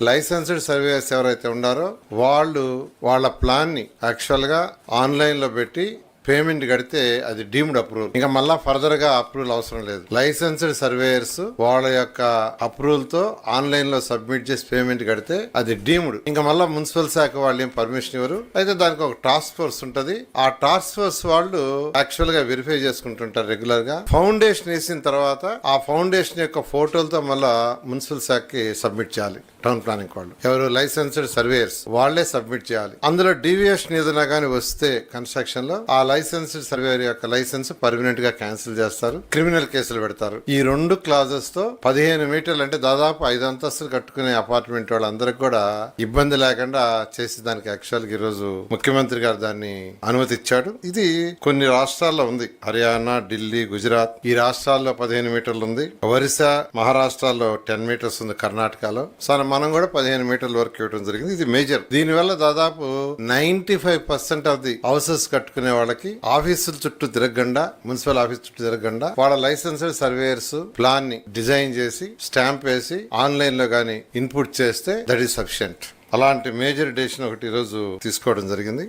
Licensed surveyors ఎవరైతే ఉన్నారో వాళ్ళు వాళ్ళ ప్లాన్ ని యాక్చువల్ గా ఆన్లైన్ లో పెట్టి పేమెంట్ కడితే అది డీమ్డ్ అప్రూవల్. ఇంకా మళ్ళా ఫర్దర్ గా అప్రూవల్ అవసరం లేదు. లైసెన్స్డ్ సర్వేయర్స్ వాళ్ళ యొక్క అప్రూవల్ తో ఆన్లైన్ లో సబ్మిట్ చేసి పేమెంట్ కడితే అది డీమ్డ్. ఇంకా మళ్ళా మున్సిపల్ శాఖ వాళ్ళు ఏం పర్మిషన్ ఇవ్వరు. అయితే దానికి ఒక టాస్క్ ఫోర్స్ ఉంటది. ఆ టాస్క్ ఫోర్స్ వాళ్ళు యాక్చువల్ గా వెరిఫై చేసుకుంటుంటారు రెగ్యులర్ గా. ఫౌండేషన్ వేసిన తర్వాత ఆ ఫౌండేషన్ యొక్క ఫోటోలతో మళ్ళా మున్సిపల్ శాఖకి సబ్మిట్ చేయాలి. టౌన్ ప్లానింగ్ వాళ్ళు ఎవరు లైసెన్స్డ్ సర్వేయర్స్ వాళ్లే సబ్మిట్ చేయాలి. అందులో డీవియేషన్ ఏదైనా కానీ వస్తే కన్స్ట్రక్షన్ లో ఆ లైసెన్స్డ్ సర్వేయర్ యొక్క లైసెన్స్ పర్మనెంట్ గా క్యాన్సిల్ చేస్తారు, క్రిమినల్ కేసులు పెడతారు. ఈ రెండు క్లాజెస్ తో 15 మీటర్లు అంటే దాదాపు 5 అంతస్తులు కట్టుకునే అపార్ట్మెంట్ వాళ్ళందరికి కూడా ఇబ్బంది లేకుండా చేసి దానికి యాక్చువల్ గా ఈ రోజు ముఖ్యమంత్రి గారు దాన్ని అనుమతి ఇచ్చాడు. ఇది కొన్ని రాష్ట్రాల్లో ఉంది. హర్యానా, ఢిల్లీ, గుజరాత్ ఈ రాష్ట్రాల్లో 15 మీటర్లు ఉంది. ఒరిస్సా, మహారాష్ట్రలో 10 మీటర్స్ ఉంది. కర్ణాటకలో మనం కూడా 15 మీటర్ల వరకు ఇవ్వడం జరిగింది. ఇది మేజర్. దీనివల్ల దాదాపు 95% ఆఫ్ ది హౌసెస్ కట్టుకునే వాళ్ళకి ఆఫీసుల చుట్టూ తిరగకుండా, మున్సిపల్ ఆఫీస్ చుట్టూ తిరగకుండా వాళ్ళ లైసెన్స్డ్ సర్వేయర్స్ ప్లాన్ ని డిజైన్ చేసి స్టాంప్ వేసి ఆన్లైన్ లో గానీ ఇన్పుట్ చేస్తే దట్ ఈస్ సఫిషియంట్. అలాంటి మేజర్ డెసిషన్ ఒకటి ఈ రోజు తీసుకోవడం జరిగింది.